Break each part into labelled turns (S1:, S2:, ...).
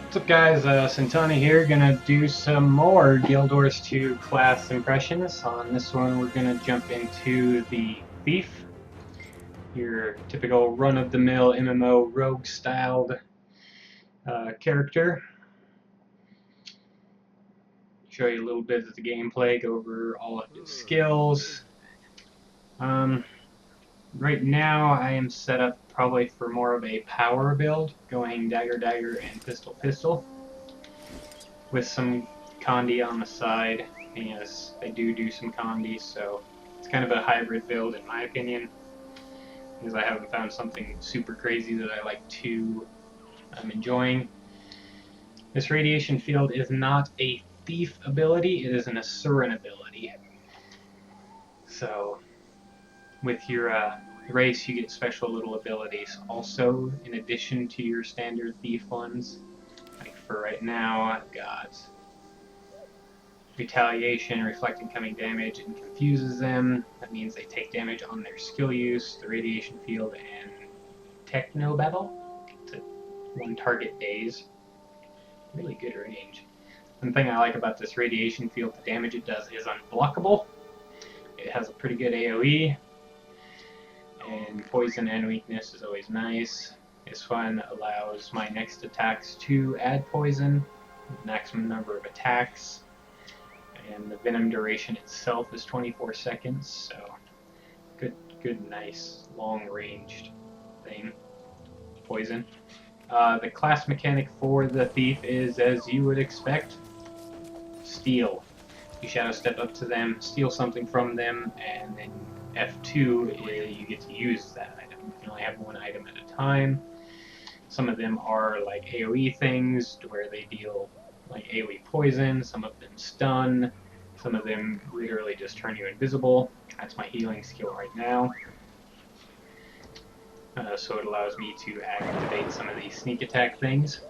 S1: What's up guys, Santana here, gonna do some more Guild Wars 2 class impressions. On this one we're gonna jump into the Thief, your typical run-of-the-mill MMO rogue-styled character. Show you a little bit of the gameplay, go over all of his skills. Um, right now I am set up probably for more of a power build, going dagger dagger and pistol pistol, with some Condi on the side. Yes, I do some Condi, so it's kind of a hybrid build in my opinion, because I haven't found something super crazy that I like to enjoying. This radiation field is not a thief ability, it is an Asuran ability. So with your race, you get special little abilities also in addition to your standard thief ones. Like for right now, I've got Retaliation, reflect incoming damage, and confuses them. That means they take damage on their skill use, the radiation field, and techno battle to one target days. Really good range. One thing I like about this radiation field, the damage it does is unblockable. It has a pretty good AoE, and poison and weakness is always nice. This one allows my next attacks to add poison, maximum number of attacks, and the venom duration itself is 24 seconds, so good, nice, long-ranged thing. Poison. The class mechanic for the thief is, as you would expect, steal. You shadow step up to them, steal something from them, and then F2, you get to use that item. You can only have one item at a time. Some of them are like AoE things, where they deal like AoE poison, some of them stun, some of them literally just turn you invisible. That's my healing skill right now. So it allows me to activate some of these sneak attack things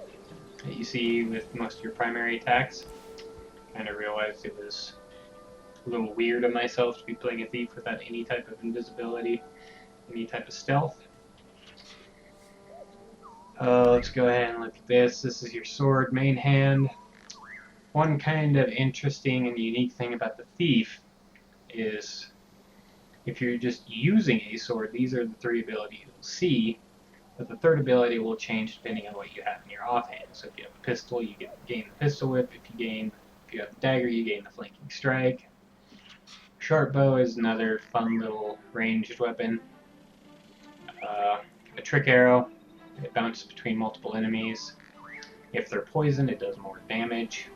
S1: that you see with most of your primary attacks. Kind of realized it was a little weird of myself to be playing a thief without any type of invisibility, any type of stealth. Let's go ahead and look at this. This is your sword main hand. One kind of interesting and unique thing about the thief is if you're just using a sword, these are the three abilities you'll see, but the third ability will change depending on what you have in your offhand. So if you have a pistol, you gain the pistol whip. If you have the dagger, you gain the flanking strike. Sharp bow is another fun little ranged weapon. A trick arrow, it bounces between multiple enemies. If they're poisoned, it does more damage.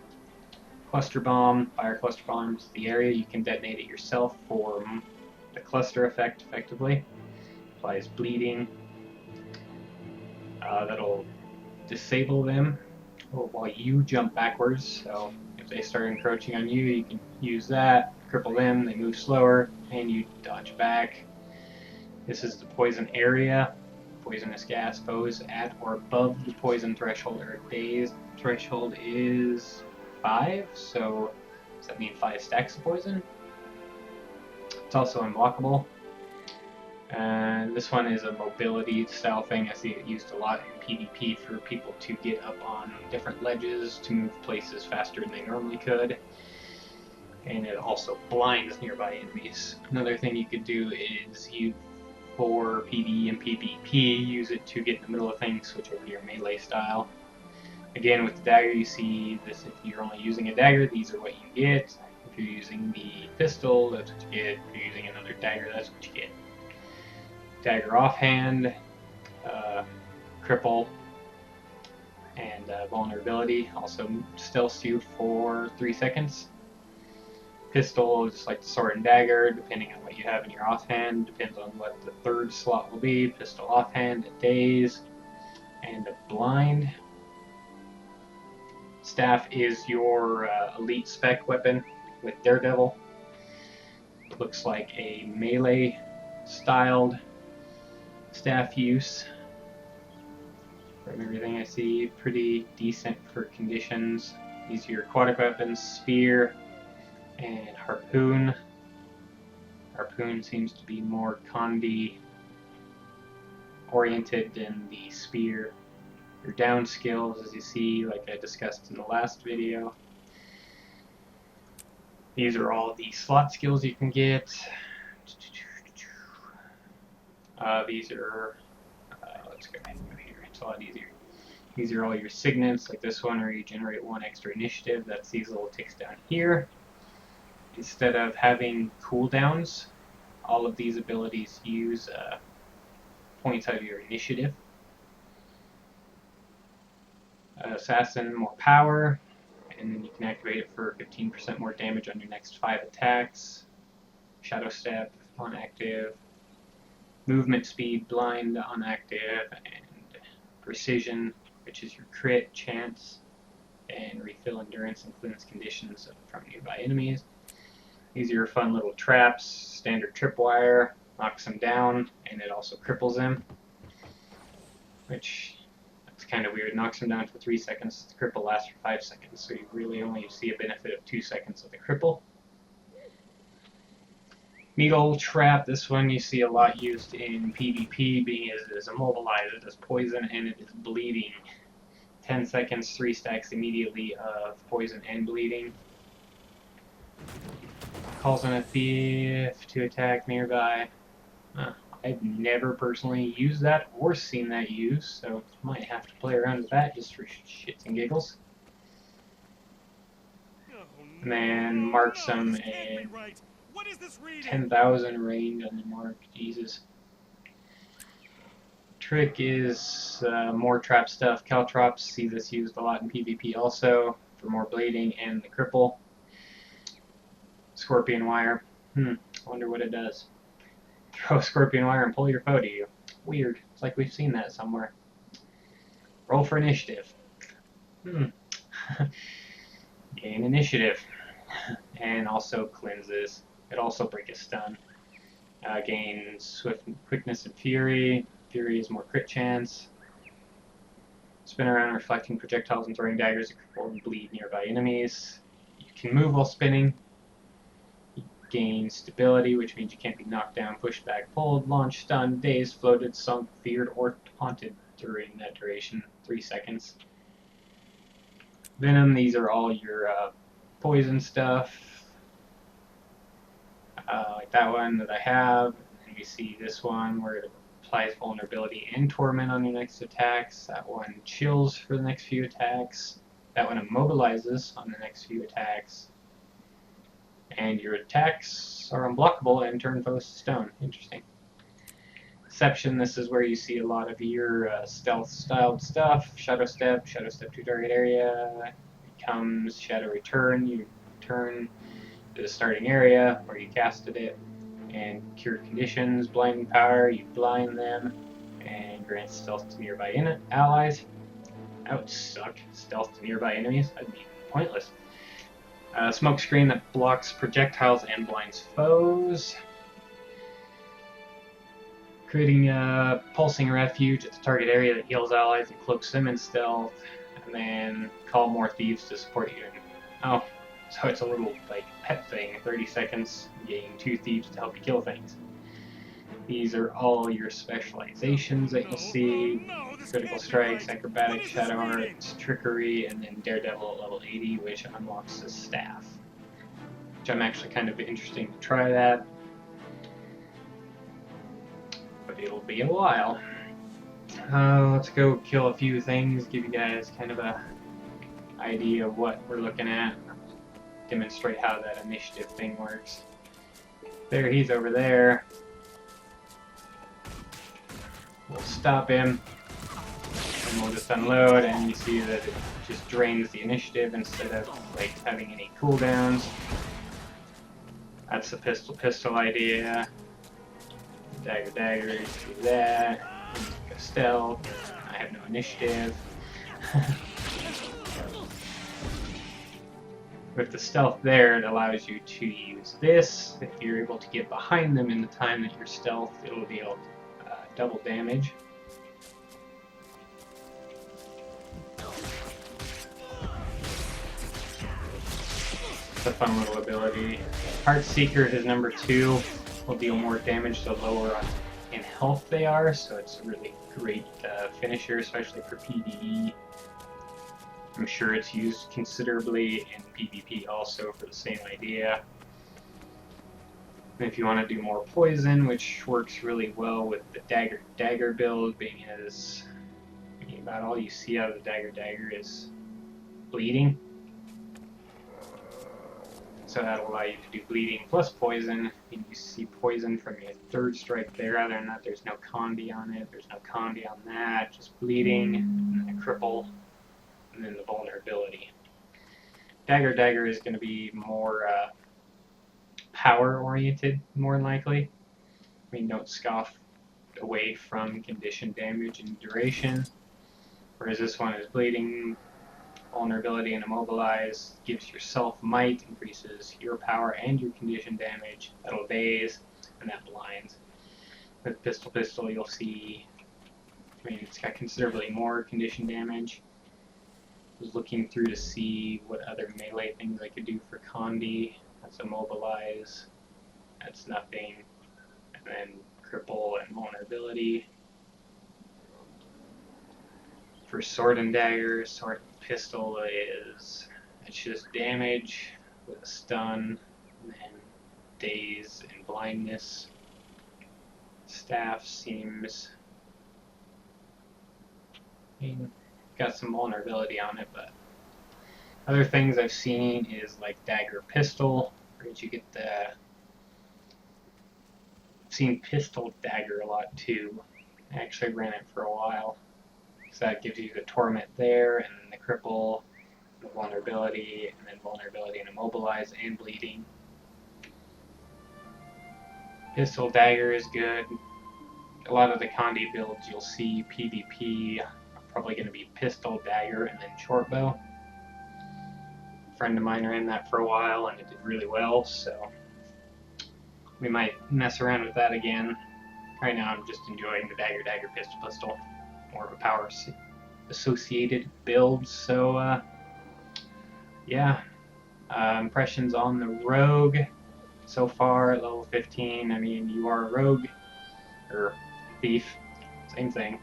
S1: Cluster bomb, fire cluster bombs the area. You can detonate it yourself for the cluster effect effectively. Applies bleeding. That'll disable them while you jump backwards. So if they start encroaching on you, you can use that, cripple them, they move slower, and you dodge back. This is the poison area. Poisonous gas foes at or above the poison threshold or dazed threshold is 5, so does that mean 5 stacks of poison? It's also unblockable. And this one is a mobility style thing. I see it used a lot in PvP for people to get up on different ledges to move places faster than they normally could. And it also blinds nearby enemies. Another thing you could do is for PvE and PvP, use it to get in the middle of things, switch over to your melee style. Again, with the dagger, you see this. If you're only using a dagger, these are what you get. If you're using the pistol, that's what you get. If you're using another dagger, that's what you get. Dagger offhand, cripple, and vulnerability. Also stealths you for 3 seconds. Pistol, just like the sword and dagger, depending on what you have in your offhand, depends on what the third slot will be. Pistol offhand, a daze, and a blind. Staff is your elite spec weapon with Daredevil. It looks like a melee styled staff use. From everything I see, pretty decent for conditions. These are your aquatic weapons, Spear and Harpoon. Harpoon seems to be more Condi oriented than the Spear. Your down skills, as you see, like I discussed in the last video. These are all the slot skills you can get. These are, let's go ahead and go here, it's a lot easier. These are all your signets, like this one where you generate 1 extra initiative. That's these little ticks down here. Instead of having cooldowns, all of these abilities use points out of your initiative. Assassin, more power, and then you can activate it for 15% more damage on your next 5 attacks. Shadow Step on active. Movement speed, blind on active, and precision, which is your crit chance, and refill endurance and cleanse conditions from nearby enemies. These are your fun little traps. Standard tripwire knocks them down, and it also cripples them, which that's kind of weird. Knocks them down for 3 seconds. The cripple lasts for 5 seconds, so you really only see a benefit of 2 seconds of the cripple. Needle Trap, this one you see a lot used in PvP, being as it is immobilized, it is poison, and it is bleeding. 10 seconds, 3 stacks immediately of poison and bleeding. Calls on a thief to attack nearby. I've never personally used that or seen that used, so might have to play around with that just for shits and giggles. And then marks them and 10,000 range on the mark. Jesus. Trick is more trap stuff. Caltrops, see this used a lot in PvP also for more blading and the cripple. Scorpion Wire. Wonder what it does. Throw a Scorpion Wire and pull your foe to you. Weird. It's like we've seen that somewhere. Roll for initiative. Gain initiative. And also cleanses. It also break a stun. Gains swift quickness and fury. Fury is more crit chance. Spin around reflecting projectiles and throwing daggers or bleed nearby enemies. You can move while spinning. You gain stability, which means you can't be knocked down, pushed back, pulled, launched, stunned, dazed, floated, sunk, feared, or taunted during that duration. 3 seconds. Venom, these are all your poison stuff. Like that one that I have. And you see this one where it applies vulnerability and torment on your next attacks. That one chills for the next few attacks. That one immobilizes on the next few attacks. And your attacks are unblockable and turn foes to stone. Interesting. Deception, this is where you see a lot of your stealth-styled stuff. Shadow Step to target area. Becomes Shadow Return. You return to the starting area where you casted it. And Cure Conditions, Blinding Power, you blind them. And grant stealth to nearby allies. That would suck. Stealth to nearby enemies. That'd be pointless. Smoke Screen that blocks projectiles and blinds foes. Creating a Pulsing Refuge at the target area that heals allies and cloaks them in stealth. And then call more thieves to support you. Oh, so it's a little like pet thing. 30 seconds, gain 2 thieves to help you kill things. These are all your specializations that you'll see. Critical Strikes, Acrobatics, Shadow Arts, Trickery, and then Daredevil at level 80, which unlocks the staff. Which I'm actually kind of interested to try that. But it'll be a while. Let's go kill a few things, give you guys kind of a idea of what we're looking at. Demonstrate how that initiative thing works. There, he's over there. We'll stop him. And we'll just unload, and you see that it just drains the initiative instead of like having any cooldowns. That's the pistol idea. Dagger, do that. Go stealth. I have no initiative. With the stealth there, it allows you to use this. If you're able to get behind them in the time that you're stealth, it'll deal double damage. It's a fun little ability. Heart Seeker is number 2. Will deal more damage, so lower in health they are, so it's a really great finisher, especially for PvE. I'm sure it's used considerably in PvP also for the same idea. And if you want to do more poison, which works really well with the dagger build, being as about all you see out of the dagger is bleeding. So that'll allow you to do bleeding plus poison. And you see poison from your third strike there. Other than that, there's no Condi on it. There's no Condi on that. Just bleeding, and then a cripple, and then the vulnerability. Dagger is going to be more power-oriented, more than likely. I mean, don't scoff away from condition damage and duration. Whereas this one is bleeding, vulnerability, and immobilize. Gives yourself might, increases your power and your condition damage. That'll daze, and that blinds. With pistol, you'll see, I mean, it's got considerably more condition damage. I was looking through to see what other melee things I could do for Condi. That's immobilize. That's nothing. And then cripple and vulnerability. For sword and dagger, sword and pistol it's just damage with a stun, and then daze and blindness. Staff seems, I mean, got some vulnerability on it, but other things I've seen is like dagger pistol, where you get the, I've seen pistol dagger a lot too. I actually ran it for a while. So that gives you the torment there, and then the cripple, the vulnerability, and then vulnerability and immobilize and bleeding. Pistol dagger is good. A lot of the Condi builds you'll see PvP are probably going to be pistol dagger and then short bow. A friend of mine ran that for a while and it did really well, so we might mess around with that again. Right now I'm just enjoying the dagger pistol. More of a power associated build, so yeah. Impressions on the rogue so far at level 15. I mean, you are a rogue, or thief, same thing.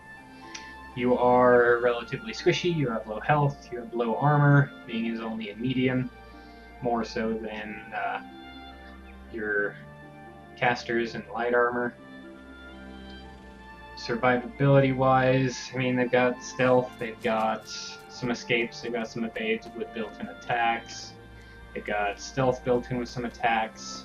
S1: You are relatively squishy, you have low health, you have low armor, being is only a medium, more so than your casters in light armor. Survivability wise, I mean, they've got stealth, they've got some escapes, they've got some evades with built-in attacks, they've got stealth built in with some attacks.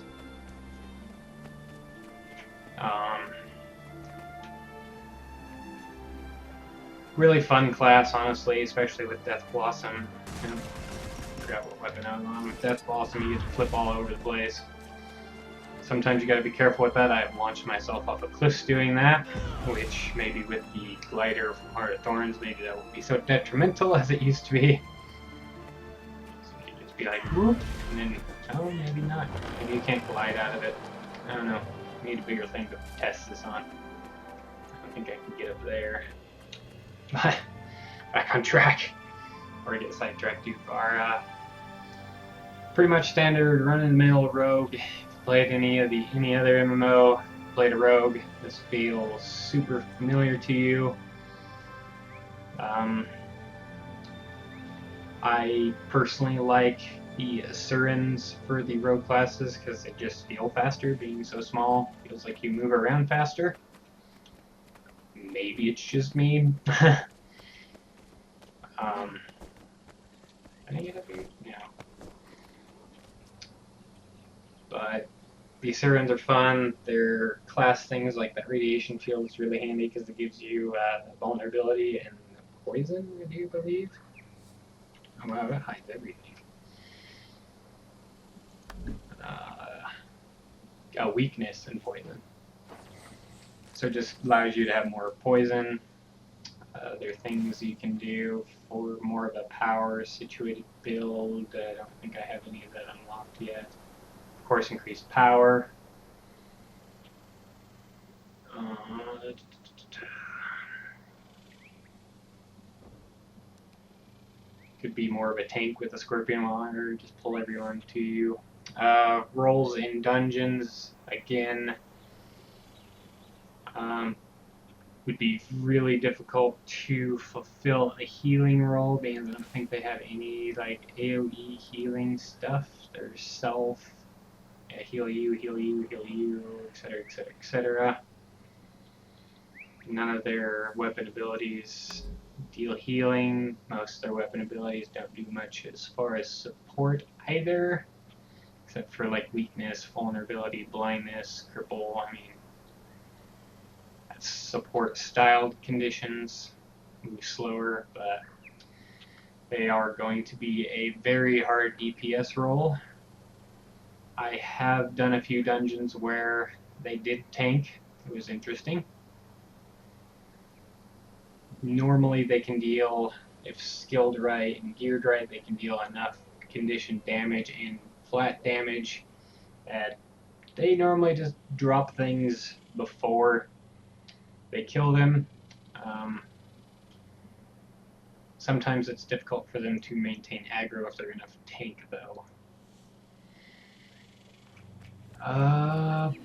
S1: Really fun class, honestly, especially with Death Blossom. I forgot what weapon I was on. With Death Blossom, you get to flip all over the place. Sometimes you gotta be careful with that. I've launched myself off of cliffs doing that, which maybe with the glider from Heart of Thorns, maybe that won't be so detrimental as it used to be. So you can just be like, whoop, and then, oh, maybe not. Maybe you can't glide out of it. I don't know. I need a bigger thing to test this on. I don't think I can get up there. But back on track, or get sidetracked too far. Pretty much standard run-of-the-mill rogue. If you played any other MMO, played a rogue, this feels super familiar to you. I personally like the Asurans for the rogue classes because they just feel faster, being so small. Feels like you move around faster. Maybe it's just me. Can I get up here? Yeah. But the Asurans are fun. Their class things like that radiation field is really handy because it gives you vulnerability and poison, do you believe? Oh wow, that hides everything. Weakness and poison. So it just allows you to have more poison. There are things you can do for more of a power situated build. I don't think I have any of that unlocked yet. Of course, increased power. Could be more of a tank with a Scorpion Monitor, just pull everyone to you. Roles in dungeons, again, would be really difficult to fulfill a healing role, because I don't think they have any like AoE healing stuff. Their self, heal you, heal you, heal you, etc., etc., etc. None of their weapon abilities deal healing. Most of their weapon abilities don't do much as far as support either, except for like weakness, vulnerability, blindness, cripple. I mean, that's support styled conditions, move slower, but they are going to be a very hard DPS role. I have done a few dungeons where they did tank. It was interesting. Normally they can deal, if skilled right and geared right, they can deal enough conditioned damage and flat damage that they normally just drop things before they kill them. Sometimes it's difficult for them to maintain aggro if they're enough tank, though.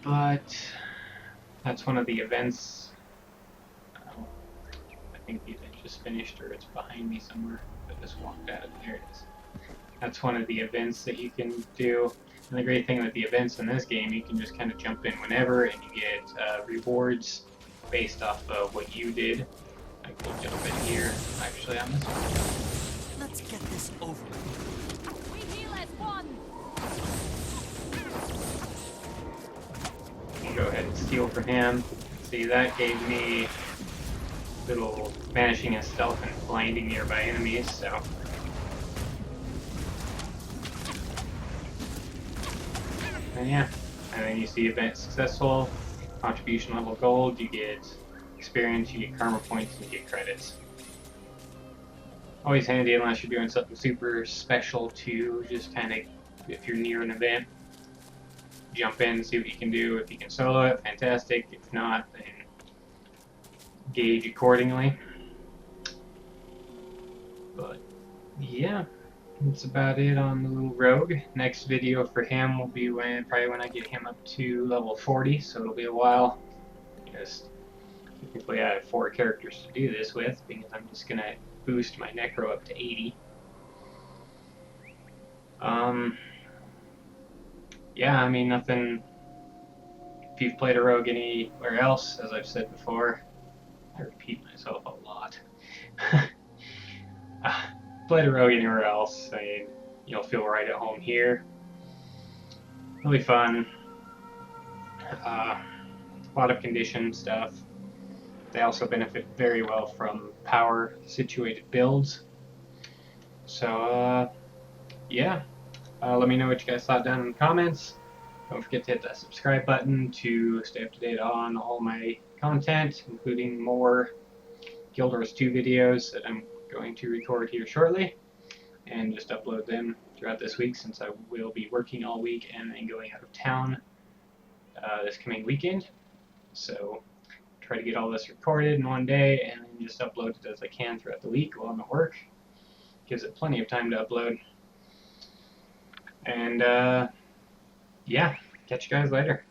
S1: But that's one of the events. Oh, I think the event just finished, or it's behind me somewhere. I just walked out of there. It is. That's one of the events that you can do. And the great thing with the events in this game, you can just kind of jump in whenever, and you get rewards based off of what you did. I can jump in here, actually, on this one.
S2: Let's get this over with.
S3: We heal as one.
S1: We'll go ahead and steal from him. See, that gave me little vanishing as stealth and blinding nearby enemies, so. And yeah, and then you see event successful, contribution level gold, you get experience, you get karma points, and you get credits. Always handy unless you're doing something super special to just kind of, if you're near an event, jump in, see what you can do. If you can solo it, fantastic. If not, then gauge accordingly. But yeah, that's about it on the little rogue. Next video for him will be probably when I get him up to level 40, so it'll be a while. Because technically I have 4 characters to do this with, because I'm just gonna boost my Necro up to 80. Yeah, I mean, nothing. If you've played a rogue anywhere else, as I've said before, I repeat myself a lot. Played a rogue anywhere else, I mean, you'll feel right at home here. Really fun. A lot of condition stuff. They also benefit very well from power situated builds. So, yeah. Let me know what you guys thought down in the comments. Don't forget to hit that subscribe button to stay up to date on all my content, including more Guild Wars 2 videos that I'm going to record here shortly, and just upload them throughout this week, since I will be working all week and then going out of town this coming weekend. So try to get all this recorded in one day and then just upload it as I can throughout the week while I'm at work. Gives it plenty of time to upload. And yeah, catch you guys later.